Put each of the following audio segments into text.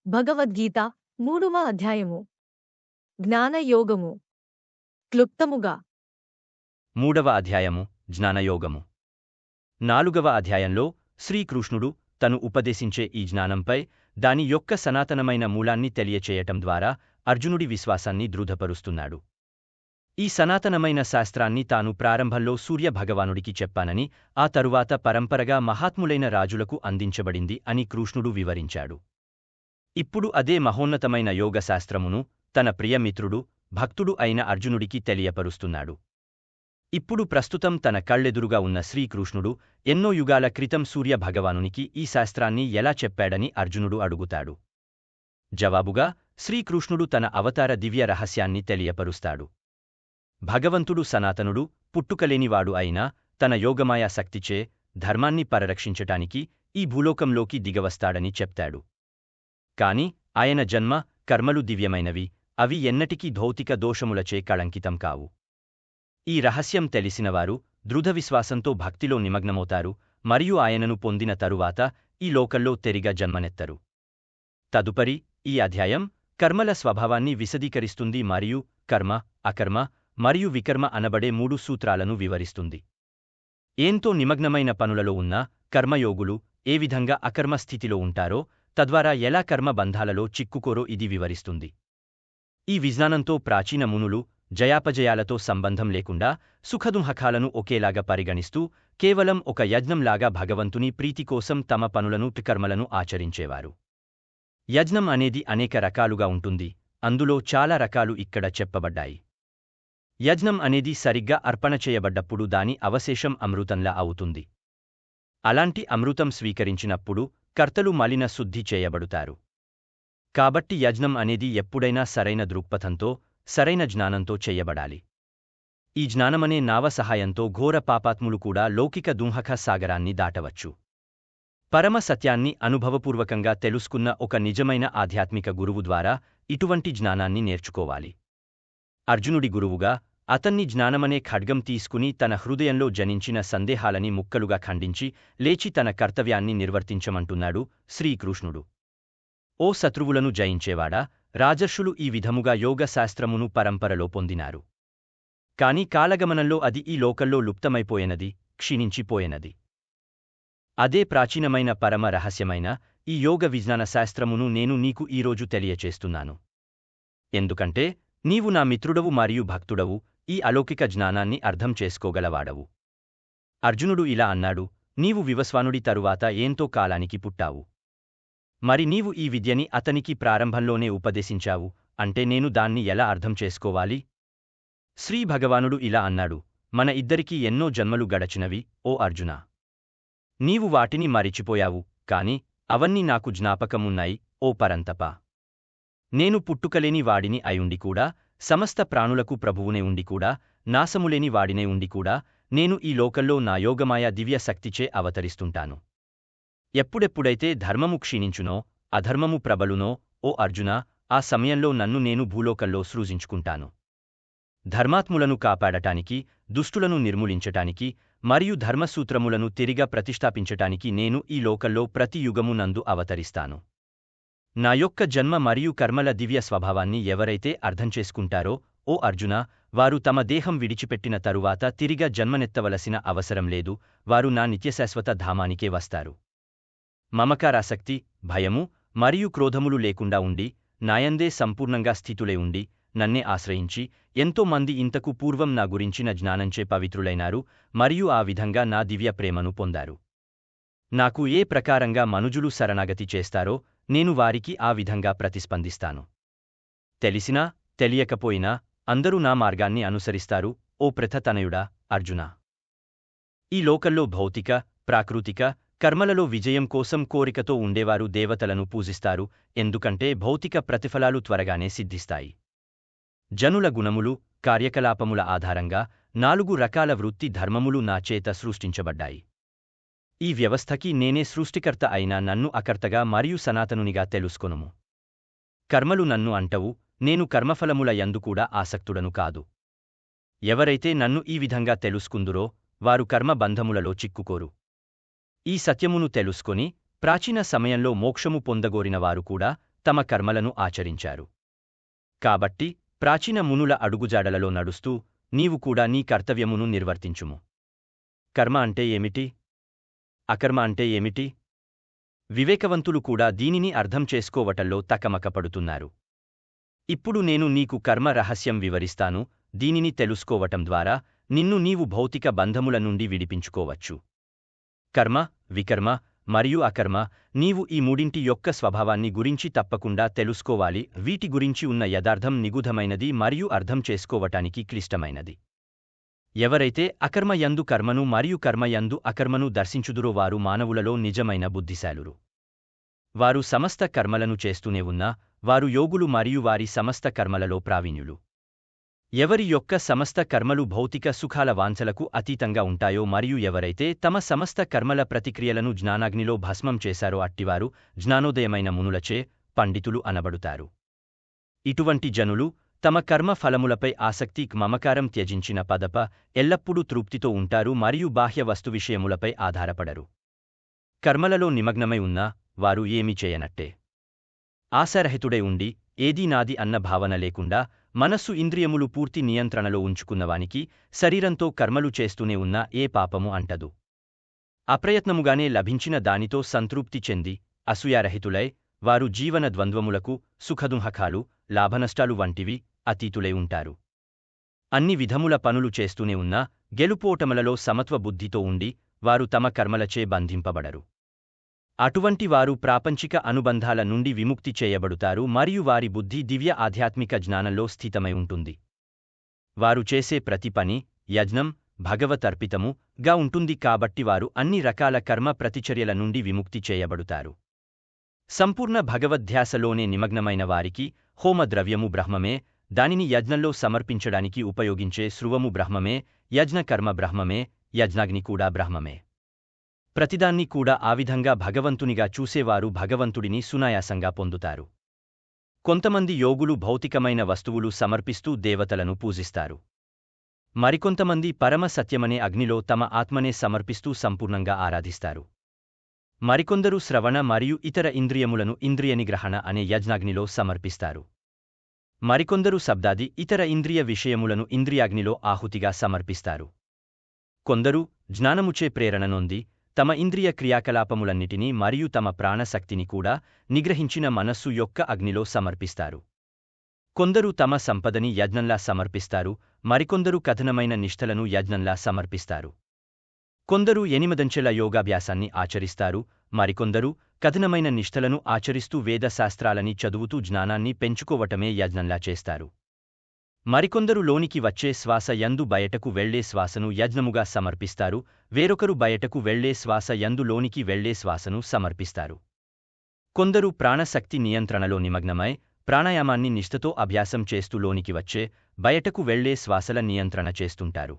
భగవద్గీత 3వ అధ్యాయము జ్ఞానయోగము క్లుప్తముగా 3వ అధ్యాయము జ్ఞానయోగము 4వ అధ్యాయంలో శ్రీకృష్ణుడు తను ఉపదేశించే ఈ జ్ఞానంపై దాని యొక్క సనాతనమైన మూలాన్ని తెలియచేయటం ద్వారా అర్జునుడి విశ్వాసాన్ని దృఢపరుస్తున్నాడు. ఈ సనాతనమైన శాస్త్రాన్ని తాను ప్రారంభంలో సూర్య భగవానుడికి చెప్పానని, ఆ తరువాత పరంపరగా మహాత్ములైన రాజులకు అందించబడింది అని కృష్ణుడు వివరించాడు. ఇప్పుడు అదే మహోన్నతమైన యోగ శాస్త్రమును తన ప్రియమిత్రుడు భక్తుడు అయిన అర్జునుడికి తెలియపరుస్తున్నాడు. ఇప్పుడు ప్రస్తుతం తన కళ్ళెదురుగా ఉన్న శ్రీకృష్ణుడు ఎన్నో యుగాల క్రితం సూర్య భగవానునికి ఈ శాస్త్రాన్ని ఎలా చెప్పాడని అర్జునుడు అడుగుతాడు. జవాబుగా శ్రీకృష్ణుడు తన అవతార దివ్య రహస్యాన్ని తెలియపరుస్తాడు. భగవంతుడు సనాతనుడు, పుట్టుకలేనివాడు అయినా తన యోగమాయా శక్తిచే ధర్మాన్ని పరిరక్షించటానికి ఈ భూలోకంలోకి దిగవస్తాడని చెప్తాడు. కాని ఆయన జన్మ, కర్మలు దివ్యమైనవి, అవి ఎన్నటికీ భౌతిక దోషములచే కళంకితం కావు. ఈ రహస్యం తెలిసినవారు దృఢ విశ్వాసంతో భక్తిలో నిమగ్నమవుతారు మరియు ఆయనను పొందిన తరువాత ఈ లోకంలో తిరిగా జన్మనెత్తరు. తదుపరి ఈ అధ్యాయం కర్మల స్వభావాన్ని విశదీకరిస్తుంది మరియు కర్మ, అకర్మ మరియు వికర్మ అనబడే 3 సూత్రాలను వివరిస్తుంది. ఏంతో నిమగ్నమైన పనులలో ఉన్న కర్మయోగులు ఏ విధంగా అకర్మ స్థితిలో ఉంటారో, తద్వారా ఎలా కర్మ బంధాలలో చిక్కుకోరో ఇది వివరిస్తుంది. ఈ విజ్ఞానంతో ప్రాచీన మునులు జయాపజయాలతో సంబంధం లేకుండా సుఖదుఃఖాలను ఒకేలాగా పరిగణిస్తూ కేవలం ఒక యజ్ఞంలాగా భగవంతుని ప్రీతి కోసం తమ పనులను కర్మలను ఆచరించేవారు. యజ్ఞం అనేది అనేక రకాలుగా ఉంటుంది, అందులో చాలా రకాలు ఇక్కడ చెప్పబడ్డాయి. యజ్ఞం అనేది సరిగ్గా అర్పణ చేయబడ్డప్పుడు దాని అవశేషం అమృతంలా అవుతుంది. అలాంటి అమృతం స్వీకరించినప్పుడు కర్తలు మలిన శుద్ధి చేయబడుతారు. కాబట్టి యజ్ఞం అనేది ఎప్పుడైనా సరైన దృక్పథంతో, సరైన జ్ఞానంతో చెయ్యబడాలి. ఈ జ్ఞానమనే నావ సహాయంతో ఘోర పాపాత్ములు కూడా లౌకిక దుఃఖ సాగరాన్ని దాటవచ్చు. పరమ సత్యాన్ని అనుభవపూర్వకంగా తెలుసుకున్న ఒక నిజమైన ఆధ్యాత్మిక గురువు ద్వారా ఇటువంటి జ్ఞానాన్ని నేర్చుకోవాలి. అర్జునుడి గురువుగా అతన్ని జ్ఞానమనే ఖడ్గం తీసుకుని తన హృదయంలో జనించిన సందేహాలని ముక్కలుగా ఖండించి లేచి తన కర్తవ్యాన్ని నిర్వర్తించమంటున్నాడు శ్రీకృష్ణుడు. ఓ శత్రువులను జయించేవాడా, రాజర్షులు ఈ విధముగా యోగ శాస్త్రమును పరంపరలో పొందినారు. కాని కాలగమనంలో అది ఈ లోకల్లో లుప్తమైపోయినది, క్షీణించిపోయినది. అదే ప్రాచీనమైన పరమ రహస్యమైన ఈ యోగ విజ్ఞాన శాస్త్రమును నేను నీకు ఈరోజు తెలియచేస్తున్నాను. ఎందుకంటే నీవు నా మిత్రుడవు మరియు భక్తుడవు, ఈ అలౌకిక జ్ఞానాన్ని అర్థం చేసుకోగలవాడవు. అర్జునుడు ఇలా అన్నాడు, నీవు వివస్వానుడి తరువాత ఏంతో కాలానికి పుట్టావు. మరి నీవు ఈ విద్యని అతనికి ప్రారంభంలోనే ఉపదేశించావు అంటే నేను దాన్ని ఎలా అర్థం చేసుకోవాలి? శ్రీ భగవానుడు ఇలా అన్నాడు, మన ఇద్దరికీ ఎన్నో జన్మలు గడచినవి, ఓ అర్జునా. నీవు వాటిని మరిచిపోయావు, కాని అవన్నీ నాకు జ్ఞాపకమున్నాయి, ఓ పరంతపా. నేను పుట్టుకలేని వాడిని అయుండి కూడా, సమస్త ప్రాణులకు ప్రభువునే ఉండి కూడా, నాశములేని వాడినే ఉండి కూడా, నేను ఈ లోకంలో నా యోగమాయ దివ్య శక్తిచే అవతరిస్తుంటాను. ఎప్పుడెప్పుడైతే ధర్మము క్షీణించునో, అధర్మము ప్రబలునో, ఓ అర్జునా, ఆ సమయంలో నన్ను నేను భూలోకంలో సృజించుకుంటాను. ధర్మాత్ములను కాపాడటానికి, దుష్టులను నిర్మూలించటానికి మరియు ధర్మసూత్రములను తిరిగా ప్రతిష్ఠాపించటానికి నేను ఈ లోకంలో ప్రతి యుగము నందు అవతరిస్తాను. నా యొక్క జన్మ మరియు కర్మల దివ్య స్వభావాన్ని ఎవరైతే అర్థం చేసుకుంటారో, ఓ అర్జునా, వారు తమ దేహం విడిచిపెట్టిన తరువాత తిరిగా జన్మనెత్తవలసిన అవసరం లేదు, వారు నా నిత్యశాశ్వత ధామానికే వస్తారు. మమకారాసక్తి, భయము మరియు క్రోధములు లేకుండా ఉండి, నాయందే సంపూర్ణంగా స్థితులై ఉండి, నన్నే ఆశ్రయించి ఎంతో మంది ఇంతకు పూర్వం నా గురించిన జ్ఞానంచే పవిత్రులైనారు మరియు ఆ విధంగా నా దివ్య ప్రేమను పొందారు. నాకు ఏ ప్రకారంగా మనుజులు శరణాగతి చేస్తారో నేను వారికి ఆ విధంగా ప్రతిస్పందిస్తాను. తెలిసినా తెలియకపోయినా అందరూ నా మార్గాన్ని అనుసరిస్తారు, ఓ పృథతనయుడా అర్జునా. ఈ లోకల్లో భౌతిక, ప్రాకృతిక కర్మలలో విజయం కోసం కోరికతో ఉండేవారు దేవతలను పూజిస్తారు, ఎందుకంటే భౌతిక ప్రతిఫలాలు త్వరగానే సిద్ధిస్తాయి. జనుల గుణములు, కార్యకలాపముల ఆధారంగా 4 రకాల వృత్తి ధర్మములు నా చేత సృష్టించబడ్డాయి. ఈ వ్యవస్థకి నేనే సృష్టికర్త అయినా నన్ను అకర్తగా మరియు సనాతనునిగా తెలుసుకొనుము. కర్మలు నన్ను అంటవు, నేను కర్మఫలముల యందు కూడా ఆసక్తుడను కాదు. ఎవరైతే నన్ను ఈ విధంగా తెలుసుకుందురో వారు కర్మ బంధములలో చిక్కుకోరు. ఈ సత్యమును తెలుసుకొని ప్రాచీన సమయంలో మోక్షము పొందగోరిన వారు కూడా తమ కర్మలను ఆచరించారు. కాబట్టి ప్రాచీన మునుల అడుగుజాడలలో నడుస్తూ నీవు కూడా నీ కర్తవ్యమును నిర్వర్తించుము. కర్మ అంటే ఏమిటి? అకర్మ అంటే ఏమిటి? వివేకవంతులు కూడా దీనిని అర్థం చేసుకోవటంలో తకమకపడుతున్నారు. ఇప్పుడు నేను నీకు కర్మ రహస్యం వివరిస్తాను. దీనిని తెలుసుకోవటం ద్వారా నిన్ను నీవు భౌతిక బంధముల నుండి విడిపించుకోవచ్చు. కర్మ, వికర్మ మరియు అకర్మ, నీవు ఈ మూడింటి యొక్క స్వభావాన్ని గురించి తప్పకుండా తెలుసుకోవాలి. వీటి గురించి ఉన్న యథార్థం నిగూఢమైనది మరియు అర్థం చేసుకోవటానికి క్లిష్టమైనది. ఎవరైతే అకర్మ యందు కర్మను మరియు కర్మ యందు అకర్మను దర్శించుదురో వారు మానవులలో నిజమైన బుద్ధిశాలురు. వారు సమస్త కర్మలను చేస్తూనే ఉన్నా వారు యోగులు మరియు వారి సమస్త కర్మలలో ప్రావీణ్యులు. ఎవరి యొక్క సమస్త కర్మలు భౌతిక సుఖాల వాంఛలకు అతీతంగా ఉంటాయో మరియు ఎవరైతే తమ సమస్త కర్మల ప్రతిక్రియలను జ్ఞానాగ్నిలో భస్మం చేశారో అట్టివారు జ్ఞానోదయమైన మునులచే పండితులు అనబడుతారు. ఇటువంటి జనులు తమ కర్మ ఫలములపై ఆసక్తి మమకారం త్యజించిన పదప ఎల్లప్పుడూ తృప్తితో ఉంటారు మరియు బాహ్య వస్తు విషయములపై ఆధారపడరు. కర్మలలో నిమగ్నమై ఉన్నా వారు ఏమీ చేయనట్టే. ఆశారహితుడై ఉండి ఏదీ నాది అన్న భావన లేకుండా మనస్సు ఇంద్రియములు పూర్తి నియంత్రణలో ఉంచుకున్నవానికి శరీరంతో కర్మలు చేస్తూనే ఉన్నా ఏ పాపము అంటదు. అప్రయత్నముగానే లభించిన దానితో సంతృప్తి చెంది అసూయారహితులై వారు జీవన ద్వంద్వములకు, సుఖదుఃఖాలు, లాభనష్టాలు వంటివి అతీతులై ఉంటారు. అన్ని విధముల పనులు చేస్తూనే ఉన్నా గెలుపోటములలో సమత్వ బుద్ధితో ఉండి వారు తమ కర్మలచే బంధింపబడరు. అటువంటి వారు ప్రాపంచిక అనుబంధాల నుండి విముక్తి చేయబడుతారు మరియు వారి బుద్ధి దివ్య ఆధ్యాత్మిక జ్ఞానంలో స్థితమై ఉంటుంది. వారు చేసే ప్రతి పని యజ్ఞం, భగవతర్పితము గా ఉంటుంది కాబట్టి వారు అన్ని రకాల కర్మ ప్రతిచర్యల నుండి విముక్తి చేయబడుతారు. సంపూర్ణ భగవద్ధ్యాసలోనే నిమగ్నమైన వారికి హోమ ద్రవ్యము బ్రహ్మమే, దానిని యజ్ఞంలో సమర్పించడానికి ఉపయోగించే స్రువము బ్రహ్మమే, యజ్ఞకర్మ బ్రహ్మమే, యజ్ఞాగ్ని కూడా బ్రహ్మమే. ప్రతిదాన్ని కూడా ఆ విధంగా భగవంతునిగా చూసేవారు భగవంతుడిని సునాయాసంగా పొందుతారు. కొంతమంది యోగులు భౌతికమైన వస్తువులు సమర్పిస్తూ దేవతలను పూజిస్తారు. మరికొంతమంది పరమ సత్యమనే అగ్నిలో తమ ఆత్మనే సమర్పిస్తూ సంపూర్ణంగా ఆరాధిస్తారు. మరికొందరు శ్రవణ మరియు ఇతర ఇంద్రియములను ఇంద్రియ నిగ్రహణ అనే యజ్ఞాగ్నిలో సమర్పిస్తారు. మరికొందరు శబ్దాది ఇతర ఇంద్రియ విషయములను ఇంద్రియాగ్నిలో ఆహుతిగా సమర్పిస్తారు. కొందరు జ్ఞానముచే ప్రేరణ నొంది తమ ఇంద్రియ క్రియాకలాపములన్నిటినీ మరియు తమ ప్రాణశక్తిని కూడా నిగ్రహించిన మనస్సు యొక్క అగ్నిలో సమర్పిస్తారు. కొందరు తమ సంపదని యజ్ఞంలా సమర్పిస్తారు, మరికొందరు కథనమైన నిష్ఠలను యజ్ఞంలా సమర్పిస్తారు. కొందరు ఎనిమిదంచెల యోగాభ్యాసాన్ని ఆచరిస్తారు, మరికొందరు కథనమైన నిష్ఠలను ఆచరిస్తూ వేదశాస్త్రాలని చదువుతూ జ్ఞానాన్ని పెంచుకోవటమే యజ్ఞంలా చేస్తారు. మరికొందరు లోనికి వచ్చే శ్వాస యందు బయటకు వెళ్లే శ్వాసను యజ్ఞముగా సమర్పిస్తారు, వేరొకరు బయటకు వెళ్లే శ్వాస యందు లోనికి వెళ్లే శ్వాసను సమర్పిస్తారు. కొందరు ప్రాణశక్తి నియంత్రణలో నిమగ్నమై ప్రాణాయామాన్ని నిష్ఠతో అభ్యాసం చేస్తూ లోనికి వచ్చే, బయటకు వెళ్లే శ్వాసల నియంత్రణ చేస్తుంటారు.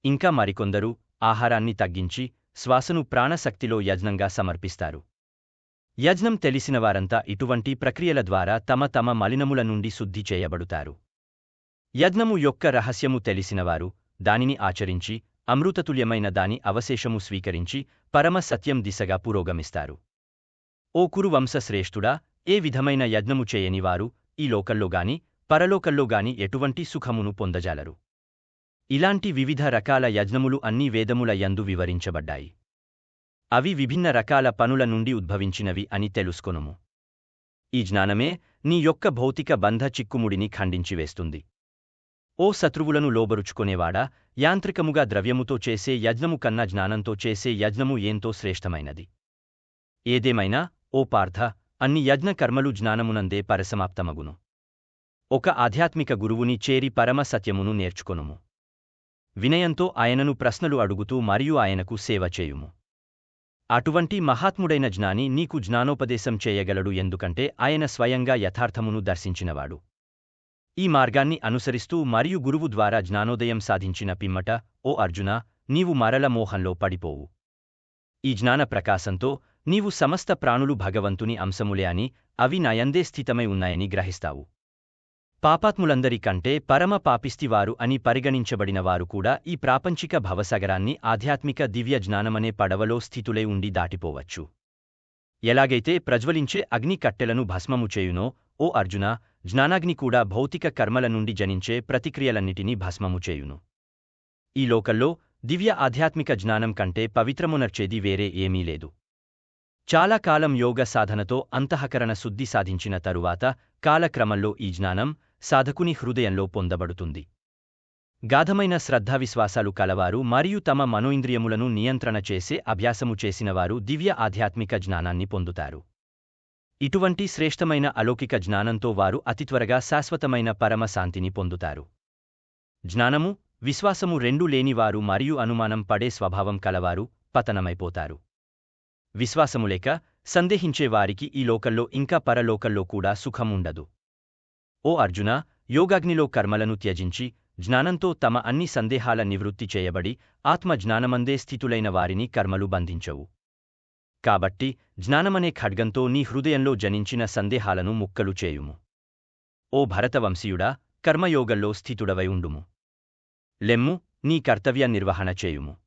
ఇంకా మరికొందరు ఆహారాన్ని తగ్గించి శ్వాసను ప్రాణశక్తిలో యజ్ఞంగా సమర్పిస్తారు. యజ్ఞం తెలిసినవారంతా ఇటువంటి ప్రక్రియల ద్వారా తమ తమ మలినముల నుండి శుద్ధి చేయబడుతారు. యజ్ఞము యొక్క రహస్యము తెలిసినవారు దానిని ఆచరించి అమృతతుల్యమైన దాని అవశేషము స్వీకరించి పరమ సత్యం దిశగా పురోగమిస్తారు. ఓ కురు వంశశ్రేష్ఠుడా, ఏ విధమైన యజ్ఞము చేయనివారు ఈ లోకల్లోగాని పరలోకల్లోగాని ఎటువంటి సుఖమును పొందజాలరు. ఇలాంటి వివిధ రకాల యజ్ఞములు అన్ని వేదముల యందు వివరించబడ్డాయి. అవి విభిన్న రకాల పనుల నుండి ఉద్భవించినవి అని తెలుసుకొనుము. ఈ జ్ఞానమే నీ యొక్క భౌతిక బంధ చిక్కుముడిని ఖండించివేస్తుంది. ఓ శత్రువులను లోబరుచుకొనేవాడా, యాంత్రికముగా ద్రవ్యముతో చేసే యజ్ఞము కన్నా జ్ఞానంతో చేసే యజ్ఞము ఎంతో శ్రేష్టమైనది. ఏదేమైనా ఓ పార్థ, అన్ని యజ్ఞ కర్మలు జ్ఞానమునందే పరిసమాప్తమగును. ఒక ఆధ్యాత్మిక గురువుని చేరి పరమ సత్యమును నేర్చుకొనుము. వినయంతో ఆయనను ప్రశ్నలు అడుగుతూ మరియు ఆయనకు సేవ చేయుము. అటువంటి మహాత్ముడైన జ్ఞాని నీకు జ్ఞానోపదేశం చేయగలడు, ఎందుకంటే ఆయన స్వయంగా యథార్థమును దర్శించినవాడు. ఈ మార్గాన్ని అనుసరిస్తూ మరియు గురువు ద్వారా జ్ఞానోదయం సాధించిన పిమ్మట ఓ అర్జున, నీవు మరల మోహంలో పడిపోవు. ఈ జ్ఞాన ప్రకాశంతో నీవు సమస్త ప్రాణులు భగవంతుని అంశములే అని, అవి నాయందే స్థితమై ఉన్నాయని గ్రహిస్తావు. పాపాత్ములందరి కంటే పరమ పాపిస్తివారు అని పరిగణించబడిన వారు కూడా ఈ ప్రాపంచిక భవసాగరాన్ని ఆధ్యాత్మిక దివ్య జ్ఞానమనే పడవలో స్థితులై ఉండి దాటిపోవచ్చు. ఎలాగైతే ప్రజ్వలించే అగ్ని కట్టెలను భస్మము చేయునో, ఓ అర్జునా, జ్ఞానాగ్ని కూడా భౌతిక కర్మల నుండి జనించే ప్రతిక్రియలన్నిటినీ భస్మము చేయును. ఈ లోకల్లో దివ్య ఆధ్యాత్మిక జ్ఞానం కంటే పవిత్రమునర్చేది వేరే ఏమీ లేదు. చాలా కాలం యోగ సాధనతో అంతఃకరణ శుద్ధి సాధించిన తరువాత కాలక్రమంలో ఈ జ్ఞానం సాధకుని హృదయంలో పొందబడుతుంది. గాఢమైన శ్రద్ధావిశ్వాసాలు కలవారు మరియు తమ మనోఇంద్రియములను నియంత్రణ చేసే అభ్యాసము చేసినవారు దివ్య ఆధ్యాత్మిక జ్ఞానాన్ని పొందుతారు. ఇటువంటి శ్రేష్టమైన అలౌకిక జ్ఞానంతో వారు అతిత్వరగా శాశ్వతమైన పరమ శాంతిని పొందుతారు. జ్ఞానము, విశ్వాసము రెండూ లేనివారు మరియు అనుమానం పడే స్వభావం కలవారు పతనమైపోతారు. విశ్వాసము లేక సందేహించే వారికి ఈ లోకల్లో ఇంకా పరలోకల్లో కూడా సుఖముండదు. ఓ అర్జునా, యోగాగ్నిలో కర్మలను త్యజించి జ్ఞానంతో తమ అన్ని సందేహాల నివృత్తి చేయబడి ఆత్మ జ్ఞానమందే స్థితులైన వారిని కర్మలు బంధించవు. కాబట్టి జ్ఞానమనే ఖడ్గంతో నీ హృదయంలో జనించిన సందేహాలను ముక్కలు చేయుము. ఓ భరతవంశీయుడా, కర్మయోగంలో స్థితుడవై ఉండుము. లెమ్ము, నీ కర్తవ్య నిర్వహణ చేయుము.